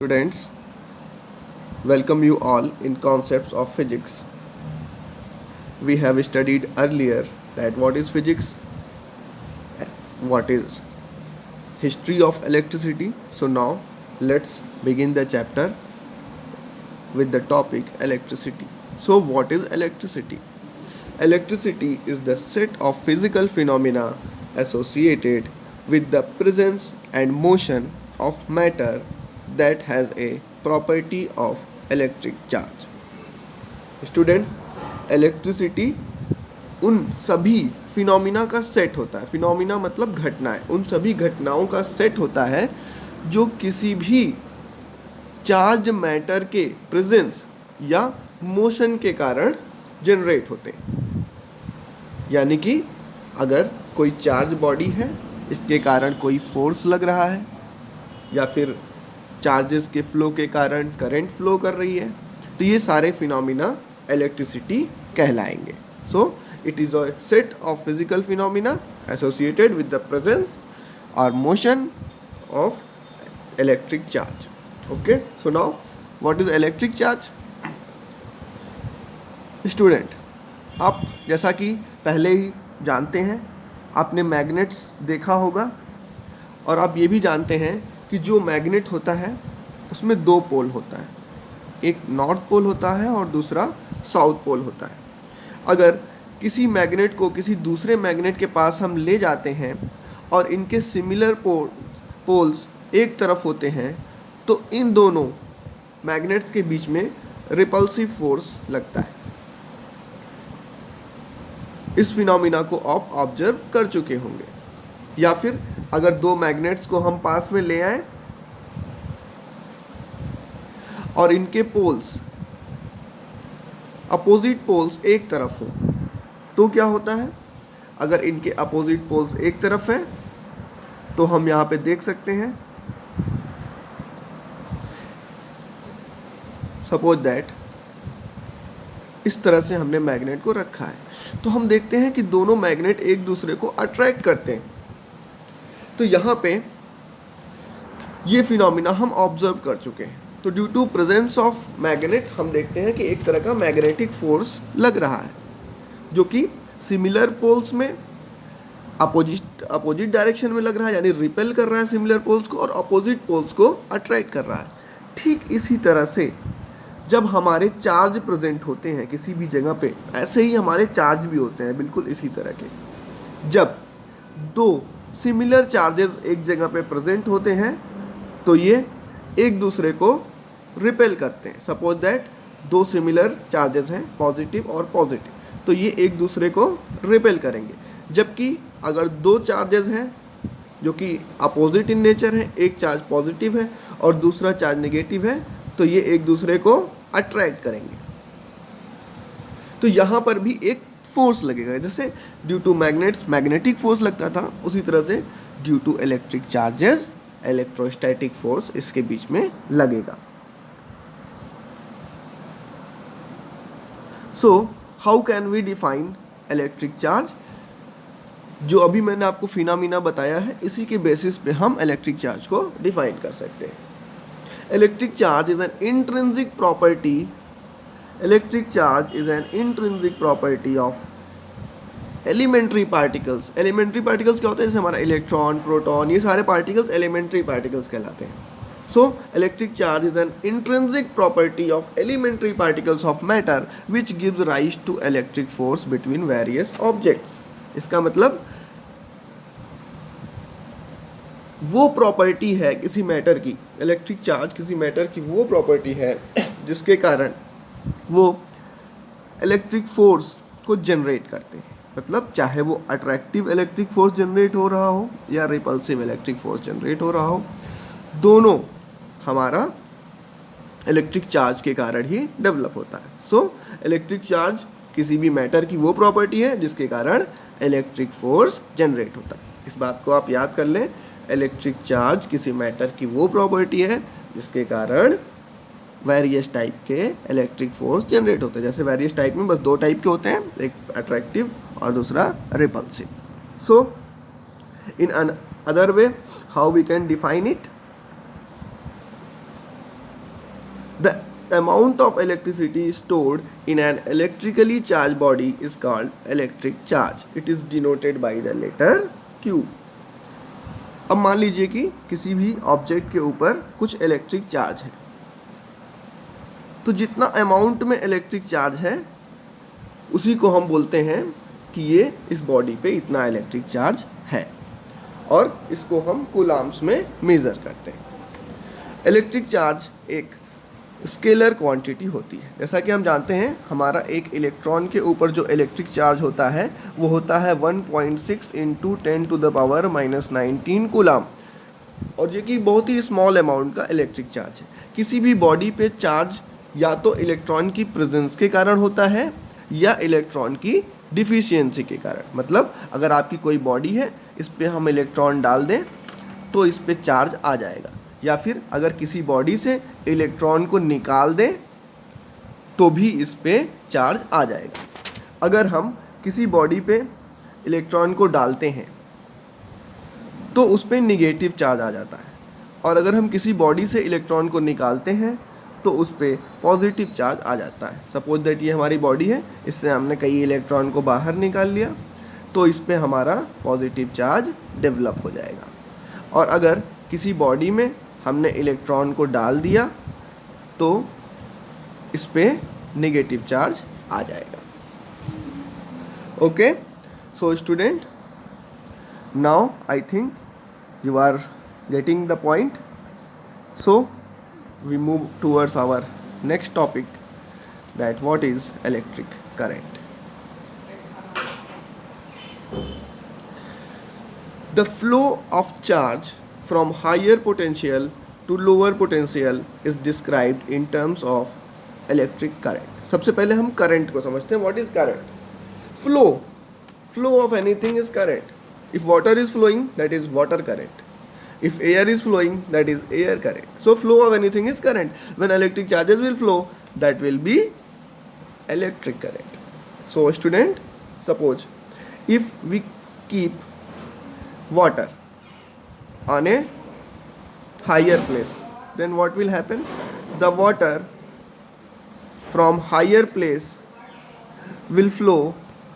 Students, welcome you all in concepts of physics. We have studied earlier that what is physics, what is history of electricity. So now let's begin the chapter with the topic electricity. So what is electricity? Electricity is the set of physical phenomena associated with the presence and motion of matter that has a property of electric charge. Students, electricity उन सभी phenomena का set होता है. Phenomena मतलब घटनाएं. उन सभी घटनाओं का सेट होता है जो किसी भी चार्ज मैटर के प्रेजेंस या मोशन के कारण जनरेट होते हैं. यानी कि अगर कोई चार्ज बॉडी है, इसके कारण कोई फोर्स लग रहा है, या फिर चार्जेस के फ्लो के कारण करंट फ्लो कर रही है, तो ये सारे फिनोमिना इलेक्ट्रिसिटी कहलाएंगे. So it is a set of physical phenomena associated with the presence और motion of electric charge. Okay, so now what is electric charge? Student, आप जैसा कि पहले ही जानते हैं, आपने मैग्नेट्स देखा होगा, और आप ये भी जानते हैं कि जो मैग्नेट होता है उसमें दो पोल होता है. एक नॉर्थ पोल होता है और दूसरा साउथ पोल होता है. अगर किसी मैग्नेट को किसी दूसरे मैग्नेट के पास हम ले जाते हैं और इनके सिमिलर पोल्स एक तरफ होते हैं, तो इन दोनों मैग्नेट्स के बीच में रिपल्सिव फोर्स लगता है. इस फिनोमिना को आप ऑब्जर्व कर चुके होंगे. या फिर अगर दो मैग्नेट्स को हम पास में ले आए और इनके पोल्स अपोजिट पोल्स एक तरफ हो, तो क्या होता है? अगर इनके अपोजिट पोल्स एक तरफ हैं तो हम यहाँ पे देख सकते हैं, सपोज दैट इस तरह से हमने मैग्नेट को रखा है, तो हम देखते हैं कि दोनों मैग्नेट एक दूसरे को अट्रैक्ट करते हैं. तो यहाँ पे ये फिनोमिना हम ऑब्जर्व कर चुके हैं. तो due to presence of magnet हम देखते हैं कि एक तरह का मैग्नेटिक फोर्स लग रहा है, जो कि सिमिलर पोल्स में अपोजिट डायरेक्शन में लग रहा है, यानी रिपेल कर रहा है सिमिलर पोल्स को और अपोजिट पोल्स को अट्रैक्ट कर रहा है. ठीक इसी तरह से जब हमारे चार्ज प्रेजेंट होते हैं किसी भी जगह पे, ऐसे ही हमारे चार्ज भी होते हैं बिल्कुल इसी तरह के. जब दो सिमिलर चार्जेस एक जगह पे प्रेजेंट होते हैं तो ये एक दूसरे को रिपेल करते हैं. सपोज दैट दो सिमिलर चार्जेस हैं, पॉजिटिव और पॉजिटिव, तो ये एक दूसरे को रिपेल करेंगे. जबकि अगर दो चार्जेस हैं जो कि अपोजिट इन नेचर है, एक चार्ज पॉजिटिव है और दूसरा चार्ज नेगेटिव है, तो ये एक दूसरे को अट्रैक्ट करेंगे. तो यहाँ पर भी एक फोर्स लगेगा. जैसे due to magnets magnetic force लगता था, उसी तरह से due to electric charges electrostatic force इसके बीच में लगेगा. So how can we define electric charge? जो अभी मैंने आपको फिनोमिना बताया है, इसी के बेसिस पे हम इलेक्ट्रिक चार्ज को डिफाइन कर सकते हैं. Electric charge is an intrinsic property. Electric charge is an intrinsic property of elementary particles. Elementary particles क्या होते हैं? जैसे हमारा इलेक्ट्रॉन, प्रोटॉन, ये सारे पार्टिकल्स एलिमेंट्री पार्टिकल्स कहलाते हैं. So electric charge is an intrinsic property of elementary particles of matter which gives rise to electric force between various objects. इसका मतलब वो प्रॉपर्टी है किसी मैटर की, इलेक्ट्रिक चार्ज किसी मैटर की वो प्रॉपर्टी है जिसके कारण वो इलेक्ट्रिक फोर्स को जनरेट करते हैं. मतलब चाहे वो अट्रैक्टिव इलेक्ट्रिक फोर्स जनरेट हो रहा हो या रिपल्सिव इलेक्ट्रिक फोर्स जनरेट हो रहा हो, दोनों हमारा इलेक्ट्रिक चार्ज के कारण ही डेवलप होता है. सो इलेक्ट्रिक चार्ज किसी भी मैटर की वो प्रॉपर्टी है जिसके कारण इलेक्ट्रिक फोर्स जनरेट होता है. इस बात को आप याद कर लें, इलेक्ट्रिक चार्ज किसी मैटर की वो प्रॉपर्टी है जिसके कारण वेरियस टाइप के इलेक्ट्रिक फोर्स जनरेट होते हैं. जैसे वेरियस टाइप में बस दो टाइप के होते हैं, एक अट्रैक्टिव और दूसरा repulsive. So in other way how we can define it? The amount of electricity stored in an electrically charged body is called electric charge. It is denoted by the letter Q. अब मान लीजिए कि किसी भी object के ऊपर कुछ electric charge है, तो जितना अमाउंट में इलेक्ट्रिक चार्ज है उसी को हम बोलते हैं कि ये इस बॉडी पे इतना इलेक्ट्रिक चार्ज है, और इसको हम कूलाम्स में मेज़र करते हैं। इलेक्ट्रिक चार्ज एक स्केलर क्वांटिटी होती है। जैसा कि हम जानते हैं हमारा एक इलेक्ट्रॉन के ऊपर जो इलेक्ट्रिक चार्ज होता है वो होता है 1.6 इंटू 10⁻⁻19 कूलाम, और ये कि बहुत ही स्मॉल अमाउंट का इलेक्ट्रिक चार्ज है। किसी भी बॉडी पे चार्ज या तो इलेक्ट्रॉन की प्रेजेंस के कारण होता है या इलेक्ट्रॉन की डिफिशियंसी के कारण। मतलब अगर आपकी कोई बॉडी है, इस पर हम इलेक्ट्रॉन डाल दें तो इस पर चार्ज आ जाएगा, या फिर अगर किसी बॉडी से इलेक्ट्रॉन को निकाल दें तो भी इस पे चार्ज आ जाएगा। अगर हम किसी बॉडी पे इलेक्ट्रॉन को डालते हैं तो उस पे निगेटिव चार्ज आ जाता है, और अगर हम किसी बॉडी से इलेक्ट्रॉन को निकालते हैं तो उस पे पॉजिटिव चार्ज आ जाता है। सपोज दैट ये हमारी बॉडी है, इससे हमने कई इलेक्ट्रॉन को बाहर निकाल लिया तो इस पे हमारा पॉजिटिव चार्ज डेवलप हो जाएगा, और अगर किसी बॉडी में हमने इलेक्ट्रॉन को डाल दिया तो इस पे नेगेटिव चार्ज आ जाएगा। Okay, so student, now I think you are getting the point, so we move towards our next topic, that what is electric current. The flow of charge from higher potential to lower potential is described in terms of electric current. सबसे पहले हम current को समझते हैं. What is current? Flow of anything is current. If water is flowing, that is water current. If air is flowing, that is air current. So flow of anything is current. When electric charges will flow, that will be electric current. So student, suppose if we keep water on a higher place, then what will happen? The water from higher place will flow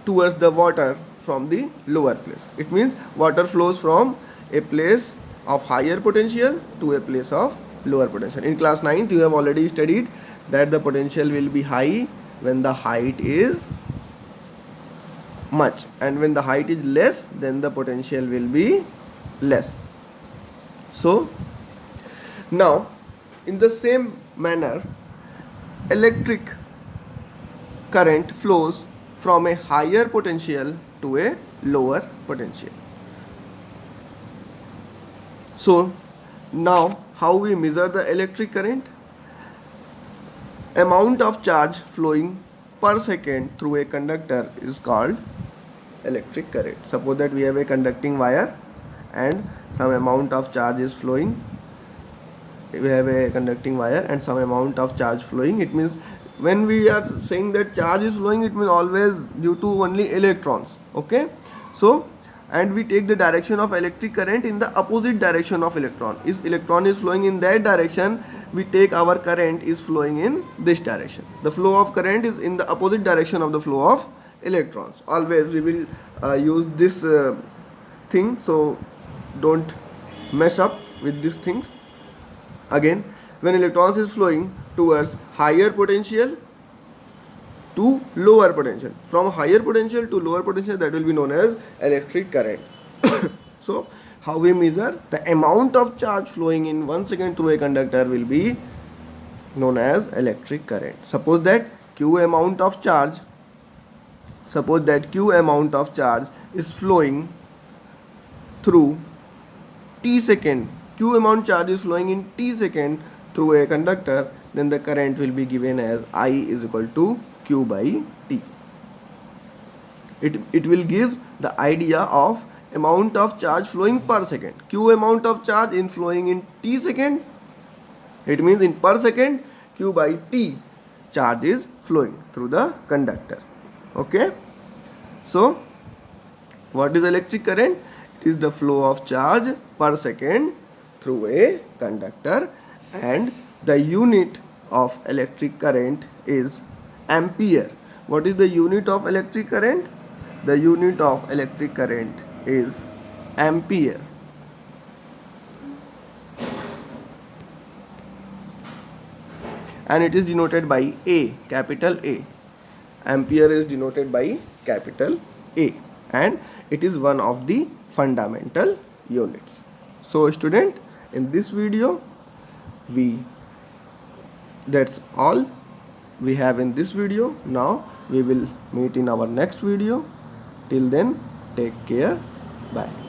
towards the water from the lower place. It means water flows from a place of higher potential to a place of lower potential. In class 9th you have already studied that the potential will be high when the height is much, and when the height is less, then the potential will be less. So now in the same manner electric current flows from a higher potential to a lower potential. So now how we measure the electric current? Amount of charge flowing per second through a conductor is called electric current. Suppose that we have a conducting wire and some amount of charge is flowing. We have a conducting wire and some amount of charge flowing. It means when we are saying that charge is flowing, it means always due to only electrons. Okay, so and we take the direction of electric current in the opposite direction of electron. If electron is flowing in that direction, we take our current is flowing in this direction. The flow of current is in the opposite direction of the flow of electrons. Always we will use this thing, so don't mess up with these things. Again, when electrons is flowing towards higher potential to lower potential, from higher potential to lower potential, that will be known as electric current. So how we measure? The amount of charge flowing in 1 second through a conductor will be known as electric current. Suppose that Q amount of charge is flowing through t second. Q amount charge is flowing in t second through a conductor, then the current will be given as I is equal to Q by T. It will give the idea of amount of charge flowing per second. Q amount of charge in flowing in t second, it means in per second Q by T charge is flowing through the conductor. Okay, so what is electric current? It is the flow of charge per second through a conductor, and the unit of electric current is ampere. What is the unit of electric current? The unit of electric current is ampere. And it is denoted by A, capital A. Ampere is denoted by capital A, and it is one of the fundamental units. So student, in this video that's all we have in this video. Now we will meet in our next video. Till then, take care. Bye.